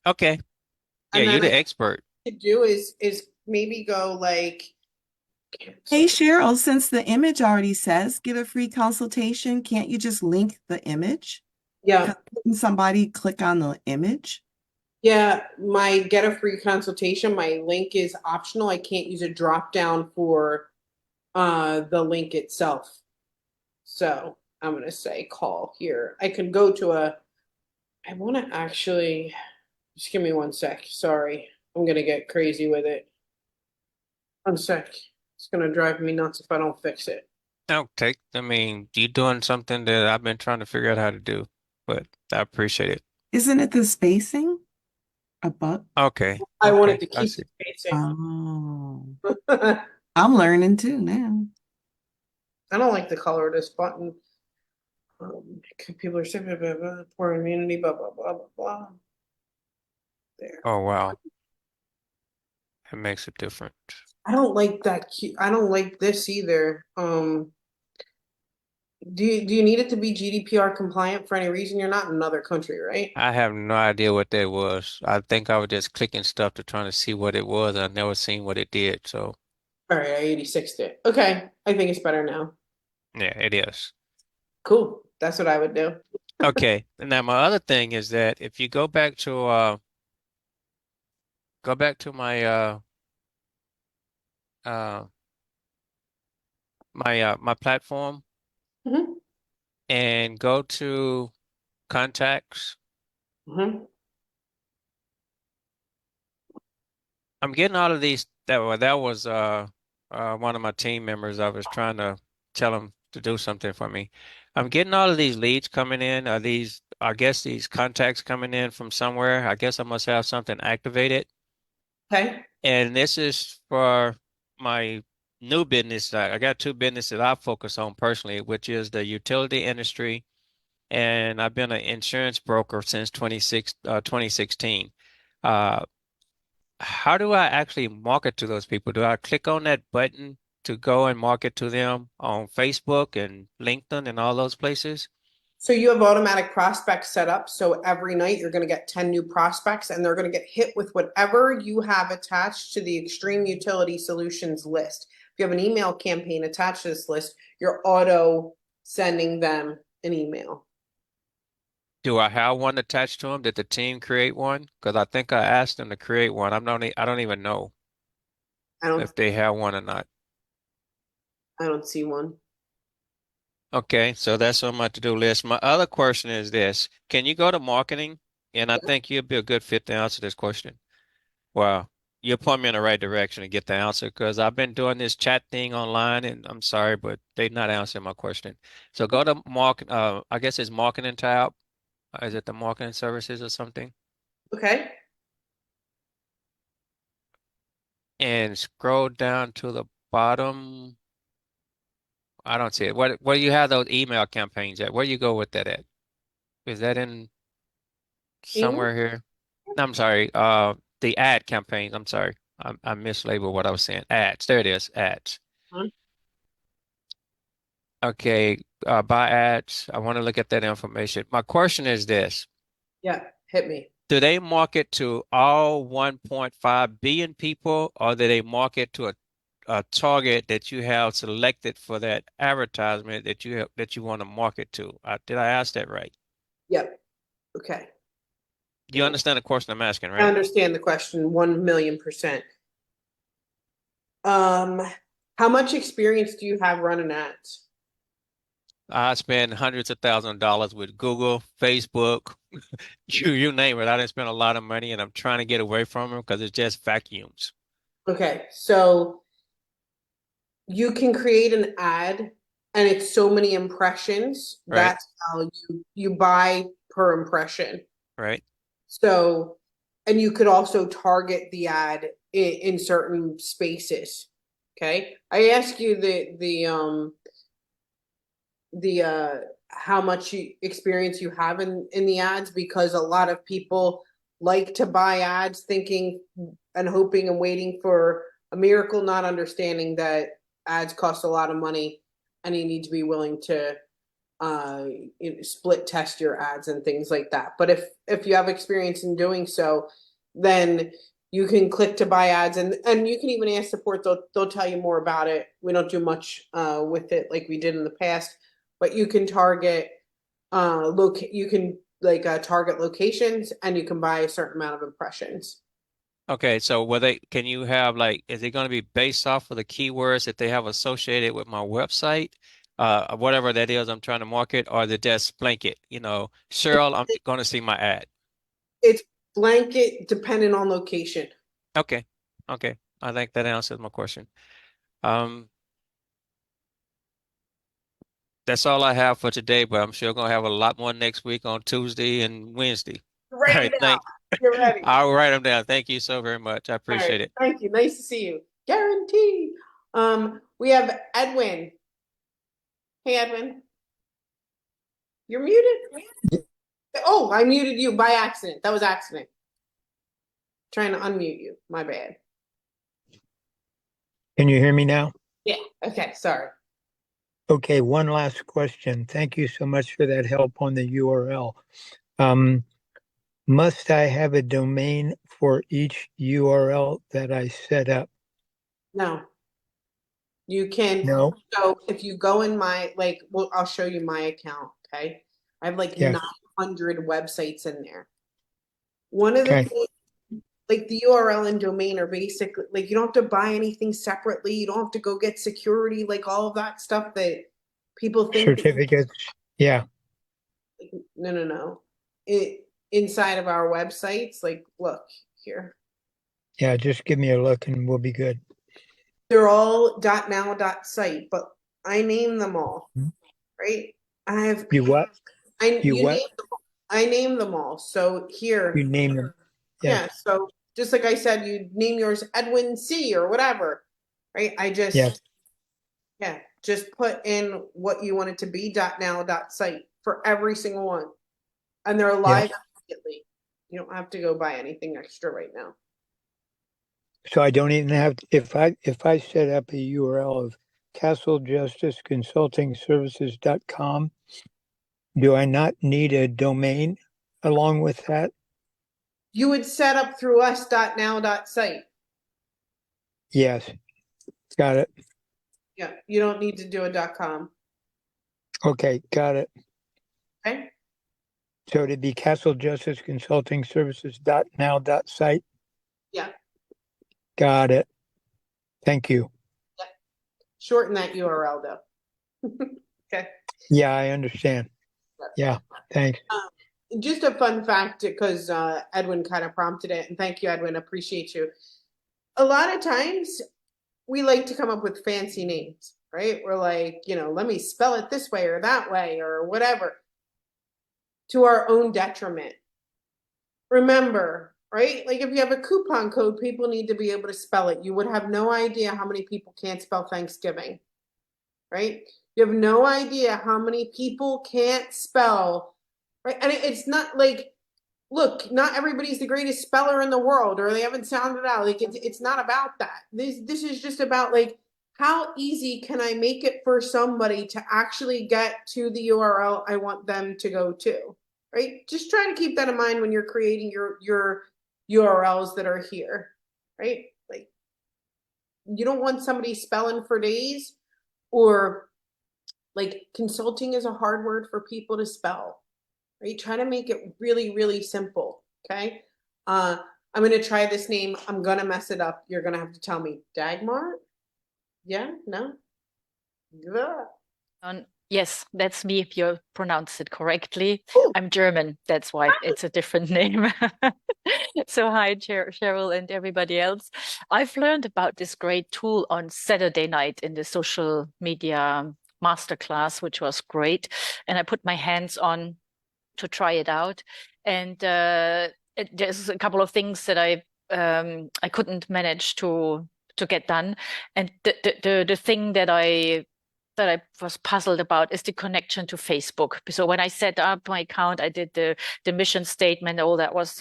Okay. Yeah, And you're then the expert. to do is maybe go like. Hey, Cheryl, since the image already says get a free consultation, can't you just link the image? Yeah. Couldn't somebody click on the image? Yeah, my get a free consultation, my link is optional. I can't use a drop down for the link itself. So I'm gonna say call here. I can go to I wanna actually just give me 1 sec. Sorry. I'm gonna get crazy with it. 1 sec. It's gonna drive me nuts if I don't fix it. I mean, you doing something that I've been trying to figure out how to do, but I appreciate it. Isn't it the spacing? Above? Okay. I wanted Okay, to I keep see. it spacing. Oh, I'm learning too now. I don't like the color of this button. People are saying blah, blah, blah, poor immunity, blah blah blah blah blah. There. Oh, wow. That makes it different. I don't like that. I don't like this either. Do you need it to be GDPR compliant for any reason? You're not in another country, right? I have no idea what that was. I think I was just clicking stuff to trying to see what it was. I never seen what it did. So All right, I 86'd it. Okay, I think it's better now. Yeah, it is. Cool. That's what I would do. Okay. Now my other thing is that if you go back to my uh my platform Mhm. and go to contacts. Mhm. I'm getting all of these that was one of my team members. I was trying to tell him to do something for me. I'm getting all of these leads coming in. I guess these contacts coming in from somewhere. I guess I must have something activated. Okay. And this is for my new business. I got two businesses I focus on personally, which is the utility industry, and I've been an insurance broker since 2016. Uh, how do I actually market to those people? Do I click on that button to go and market to them on Facebook and LinkedIn and all those places? So you have automatic prospects set up. So every night you're going to get 10 new prospects and they're going to get hit with whatever you have attached to the Extreme Utility Solutions list. If you have an email campaign attached to this list, you're auto sending them an email. Do I have one attached to them? Did the team create one? Because I think I asked them to create one. I don't even know I don't if they have one or not. I don't see one. Okay, so that's on my to-do list. My other question is this. Can you go to marketing? And I think you'd be a good fit to answer this question. Well, you point me in the right direction to get the answer because I've been doing this chat thing online and I'm sorry, but they're not answering my question. So go to I guess it's marketing tab. Is it the marketing services or something? Okay. And scroll down to the bottom. I don't see it. Where do you have those email campaigns at? Where you go with that at? Is that in Email? somewhere here? No, I'm sorry. The ad campaigns. I'm sorry. I mislabeled what I was saying. Ads. There it is. Ads. Huh? Okay. Buy ads. I want to look at that information. My question is this. Yeah, hit me. Do they market to all 1.5 billion people, or do they market to a target that you have selected for that advertisement that you want to market to? Did I ask that right? Yep. Okay. You understand the question I'm asking, I right? understand the question 1,000,000%. Um, how much experience do you have running ads? I spend hundreds of thousands of dollars with Google, Facebook, you name it. I didn't spend a lot of money, and I'm trying to get away from them because it's just vacuums, Okay, so you can create an ad and it's so many impressions. right? That's how you buy per impression. Right. So, and you could also target the ad in certain spaces. Okay. I ask you the how much experience you have in the ads because a lot of people like to buy ads thinking and hoping and waiting for a miracle, not understanding that ads cost a lot of money and you need to be willing to uh split test your ads and things like that. But if you have experience in doing so, then you can click to buy ads and you can even ask support. They'll tell you more about it. We don't do much with it like we did in the past, but you can target you can like target locations and you can buy a certain amount of impressions. Okay, so can you have like, is it going to be based off of the keywords that they have associated with my website? Whatever that is I'm trying to market, or is it just blanket? Cheryl, I'm going to see my ad. It's blanket dependent on location. Okay. Okay. I think that answers my question. Um, that's all I have for today, but I'm sure going to have a lot more next week on Tuesday and Wednesday. All Write them right, down. You're ready. I'll write them down. Thank you so very much. I All right. appreciate it. Thank you. Nice to see you. Guarantee. We have Edwin. Hey, Edwin. You're muted. Oh, I muted you by accident. That was accident. Trying to unmute you. My bad. Can you hear me now? Yeah. Okay. Sorry. Okay, one last question. Thank you so much for that help on the URL. Um, must I have a domain for each URL that I set up? No. You can, No. so if you go in my, like, well, I'll show you my account, okay? I have like Yes. 900 websites in there. One of the Okay. things, like the URL and domain are basically, like, you don't have to buy anything separately. You don't have to go get security, like all of that stuff that people think that Certificates. Yeah. no, no, no. Inside of our websites, like, look here. Yeah. Just give me a look and we'll be good. They're all .now.site, but I name them all, right? I have You what? You you what? name them all. I name them all. So here, You name them. Yeah. yeah. So just like I said, you name yours Edwin C or whatever, right? I just Yes. yeah, just put in what you want it to be .now.site for every single one, and they're live immediately. You don't have to go buy anything extra right now. So I don't even have if I set up a URL of castlejusticeconsultingservices.com, do I not need a domain along with that? You would set up through us .now.site. Yes. Got it. Yeah, you don't need to do a .com. Okay, got it. Okay. So it'd be castlejusticeconsultingservices.now.site. Yeah. Got it. Thank you. Yeah. Shorten that URL though. Okay. Yeah, I understand. Yeah, thanks. Just a fun fact because Edwin kind of prompted it, and thank you, Edwin. Appreciate you. A lot of times we like to come up with fancy names, right? We're like, let me spell it this way or that way or whatever, to our own detriment. Remember, right? Like if you have a coupon code, people need to be able to spell it. You would have no idea how many people can't spell Thanksgiving, right? You have no idea how many people can't spell, right? And it's not like, look, not everybody's the greatest speller in the world, or they haven't sounded out. Like it's not about that. This is just about like, how easy can I make it for somebody to actually get to the URL I want them to go to, right? Just try to keep that in mind when you're creating your URLs that are here, right? Like you don't want somebody spelling for days, or like consulting is a hard word for people to spell, right? Try to make it really, really simple. Okay. I'm going to try this name. I'm going to mess it up. You're going to have to tell me. Dagmar? Yeah? No? Yes, that's me if you pronounce it correctly. Ooh. I'm German, that's why it's a different name. So hi, Cheryl and everybody else. I've learned about this great tool on Saturday night in the social media masterclass, which was great. And I put my hands on to try it out. And there's a couple of things that I couldn't manage to get done. And the thing that I was puzzled about is the connection to Facebook. So when I set up my account, I did the mission statement. All that was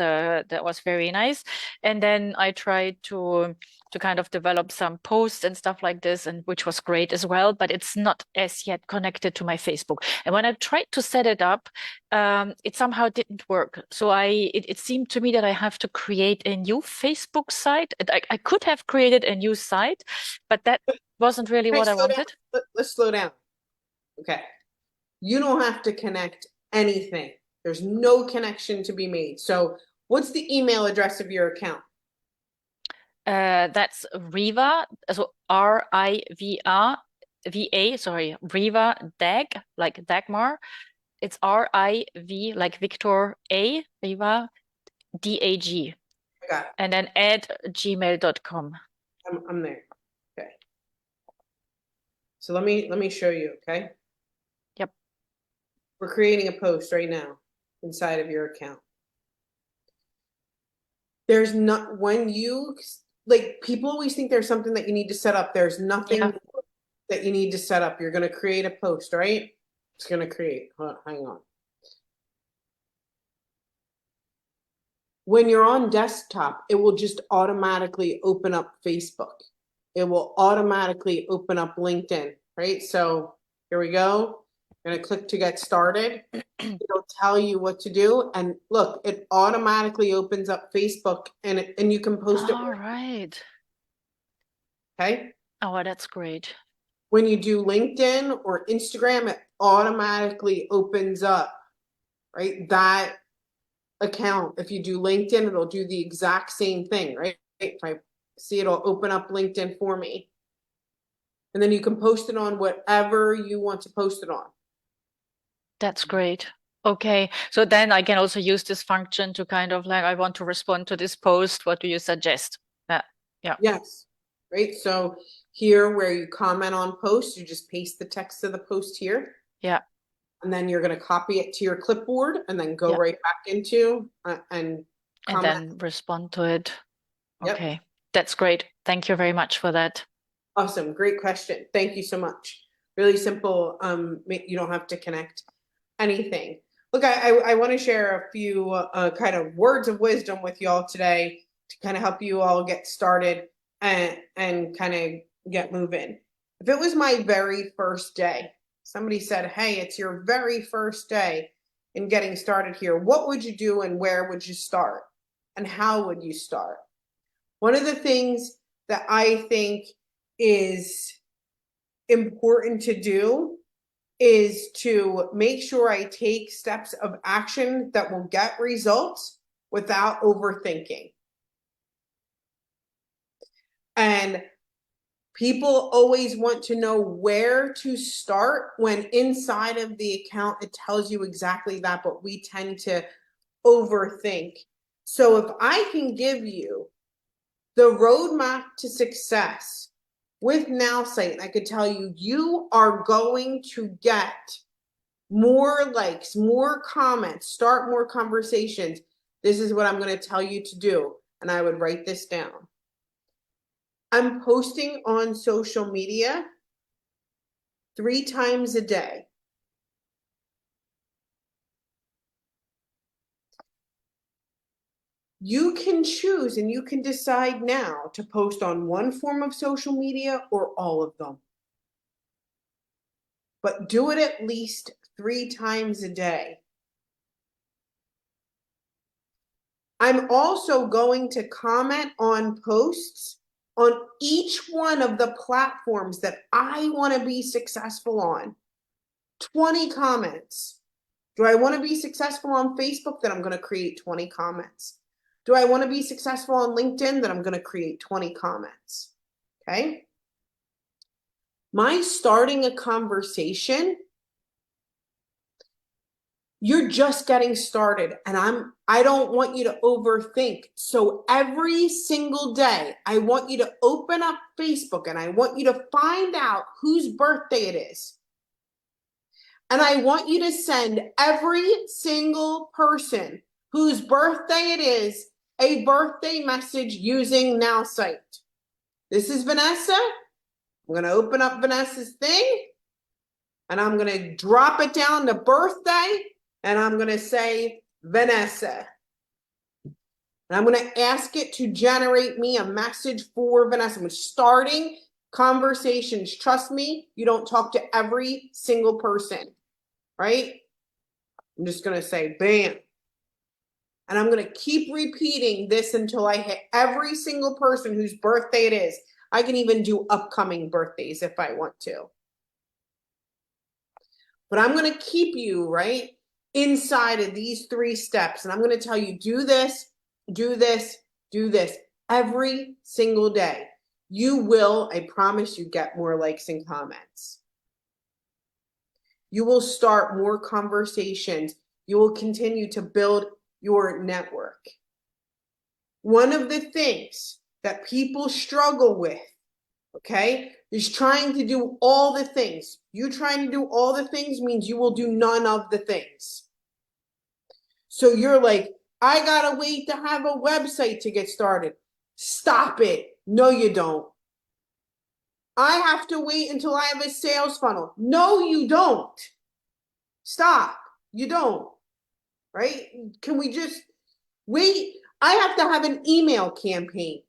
very nice, and then I tried to kind of develop some posts and stuff like this, and which was great as well. But it's not as yet connected to my Facebook. And when I tried to set it up, it somehow didn't work. So it seemed to me that I have to create a new Facebook site. I could have created a new site, but that wasn't really what I wanted. Let's slow down. Okay. You don't have to connect anything. There's no connection to be made. So what's the email address of your account? That's Riva, so RIVA, sorry, Riva Dag, like Dagmar. It's RIV, like Victor A, Riva DAG. I got it. And then at gmail.com. I'm there. Okay. So let me show you, okay? Yep. We're creating a post right now inside of your account. There's not, when you, like, people always think there's something that you need to set up. There's nothing that you need to set up. You're going to create a post, right? It's going to create, hang on. When you're on desktop, it will just automatically open up Facebook. It will automatically open up LinkedIn, right? So here we go. I'm going to click to get started. It'll tell you what to do. And look, it automatically opens up Facebook and you can post it. All right. Okay. Oh, that's great. When you do LinkedIn or Instagram, it automatically opens up, right? That account. If you do LinkedIn, it'll do the exact same thing, right? If I see, it'll open up LinkedIn for me. And then you can post it on whatever you want to post it on. That's great. Okay, so then I can also use this function to kind of like, I want to respond to this post. What do you suggest? Yeah. Yes, right. So here where you comment on posts, you just paste the text of the post here. Yeah. And then you're going to copy it to your clipboard and then go Yeah. right back into and comment. then respond to it. Yep. Okay, that's great. Thank you very much for that. Awesome. Great question. Thank you so much. Really simple. You don't have to connect anything. Look, I want to share a few kind of words of wisdom with y'all today to kind of help you all get started and kind of get moving. If it was my very first day, somebody said, hey, it's your very first day in getting started here, what would you do and where would you start? And how would you start? One of the things that I think is important to do is to make sure I take steps of action that will get results without overthinking. And people always want to know where to start when inside of the account it tells you exactly that, but we tend to overthink. So if I can give you the roadmap to success with Nowsite, I could tell you, you are going to get more likes, more comments, start more conversations. This is what I'm going to tell you to do. And I would write this down. I'm posting on social media 3 times a day. You can choose and you can decide now to post on one form of social media or all of them. But do it at least 3 times a day. I'm also going to comment on posts on each one of the platforms that I want to be successful on. 20 comments. Do I want to be successful on Facebook? Then I'm going to create 20 comments. Do I want to be successful on LinkedIn? Then I'm going to create 20 comments. Okay? My starting a conversation, you're just getting started and I don't want you to overthink. So every single day, I want you to open up Facebook and I want you to find out whose birthday it is. And I want you to send every single person whose birthday it is a birthday message using Nowsite. This is Vanessa. I'm going to open up Vanessa's thing and I'm going to drop it down to birthday and I'm going to say Vanessa. And I'm going to ask it to generate me a message for Vanessa. I'm starting conversations. Trust me, you don't talk to every single person, right? I'm just going to say bam. And I'm going to keep repeating this until I hit every single person whose birthday it is. I can even do upcoming birthdays if I want to. But I'm going to keep you, right, inside of these 3 steps. And I'm going to tell you, do this, do this, do this every single day. You will, I promise you, get more likes and comments. You will start more conversations. You will continue to build your network. One of the things that people struggle with, okay, is trying to do all the things. You trying to do all the things means you will do none of the things. So you're like, I gotta wait to have a website to get started. Stop it. No, you don't. I have to wait until I have a sales funnel. No, you don't. Stop. You don't. Right? Can we just wait? I have to have an email campaign.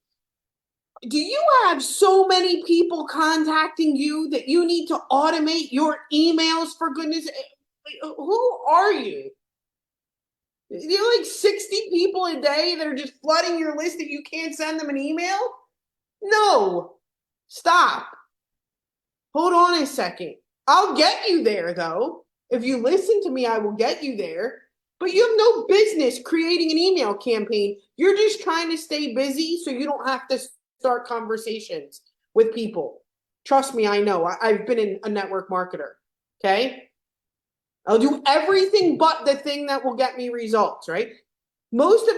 Do you have so many people contacting you that you need to automate your emails, for goodness? Who are you? You're like 60 people a day that are just flooding your list that you can't send them an email? No. Stop. Hold on a second. I'll get you there though. If you listen to me, I will get you there. But you have no business creating an email campaign. You're just trying to stay busy so you don't have to start conversations with people. Trust me, I know. I've been a network marketer. Okay? I'll do everything but the thing that will get me results, right? Most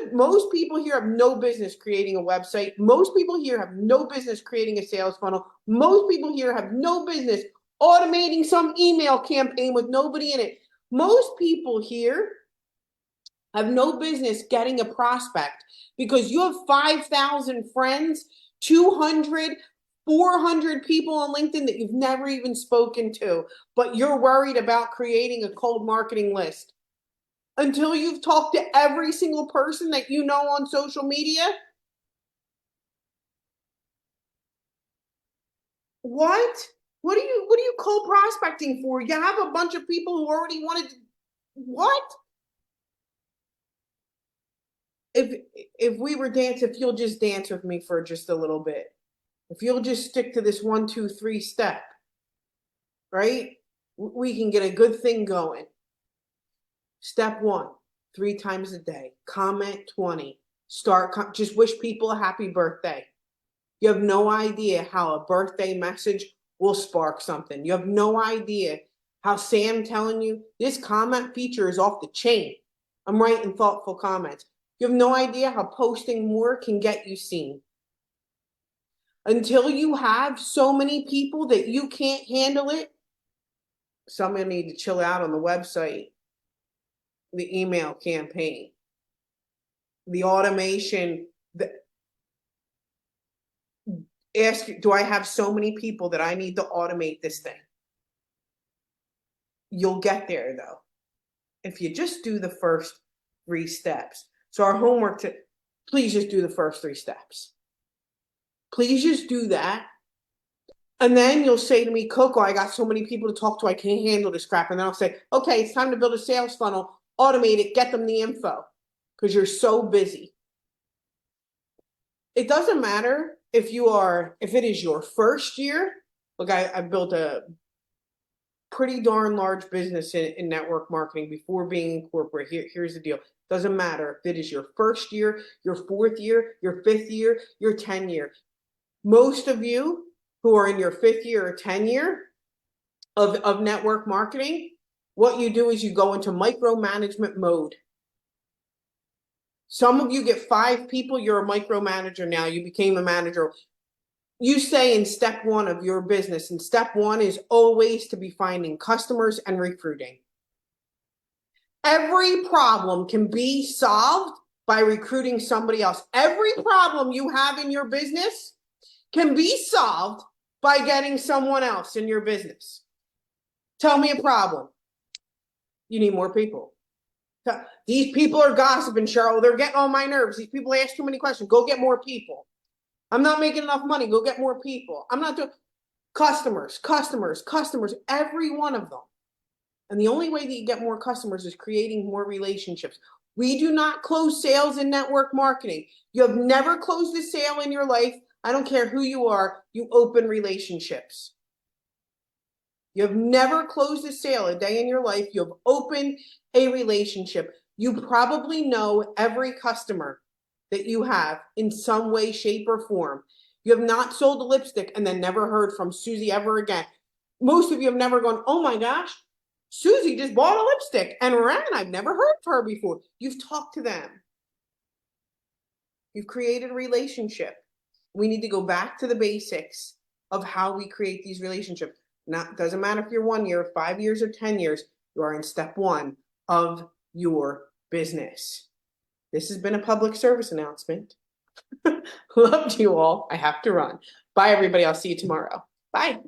people here have no business creating a website. Most people here have no business creating a sales funnel. Most people here have no business automating some email campaign with nobody in it. Most people here have no business getting a prospect because you have 5,000 friends, 200, 400 people on LinkedIn that you've never even spoken to, but you're worried about creating a cold marketing list. Until you've talked to every single person that you know on social media? What? What do you call prospecting for? You have a bunch of people who already wanted to, what? If we were dancing, if you'll just dance with me for just a little bit. If you'll just stick to this 1, 2, 3 step, right? We can get a good thing going. Step 1. 3 times a day. Comment 20. Just wish people a happy birthday. You have no idea how a birthday message will spark something. You have no idea how Sam telling you this comment feature is off the chain. I'm writing thoughtful comments. You have no idea how posting more can get you seen. Until you have so many people that you can't handle it, someone need to chill out on the website. The email campaign, the automation, ask, do I have so many people that I need to automate this thing? You'll get there though. If you just do the first 3 steps. So our homework to, please just do the first 3 steps. Please just do that. And then you'll say to me, Coco, I got so many people to talk to, I can't handle this crap. And then I'll say, okay, it's time to build a sales funnel. Automate it, get them the info because you're so busy. It doesn't matter if it is your first year. Look, I built a pretty darn large business in network marketing before being in corporate. Here's the deal. Doesn't matter if it is your first year, your 4th year, your 5th year, your 10th year. Most of you who are in your 5th year or 10th year of network marketing, what you do is you go into micromanagement mode. Some of you get 5 people, you're a micromanager now, you became a manager. You say in step 1 of your business, and step 1 is always to be finding customers and recruiting. Every problem can be solved by recruiting somebody else. Every problem you have in your business can be solved by getting someone else in your business. Tell me a problem. You need more people. These people are gossiping, Cheryl. They're getting on my nerves. These people ask too many questions. Go get more people. I'm not making enough money. Go get more people. I'm not doing customers, every one of them. And the only way that you get more customers is creating more relationships. We do not close sales in network marketing. You have never closed a sale in your life. I don't care who you are. You open relationships. You have never closed a sale a day in your life. You have opened a relationship. You probably know every customer that you have in some way, shape, or form. You have not sold a lipstick and then never heard from Susie ever again. Most of you have never gone, oh my gosh, Susie just bought a lipstick and ran. I've never heard of her before. You've talked to them. You've created a relationship. We need to go back to the basics of how we create these relationships. Doesn't matter if you're 1 year, 5 years, or 10 years, you are in step 1 of your business. This has been a public service announcement. Loved you all. I have to run. Bye, everybody. I'll see you tomorrow. Bye.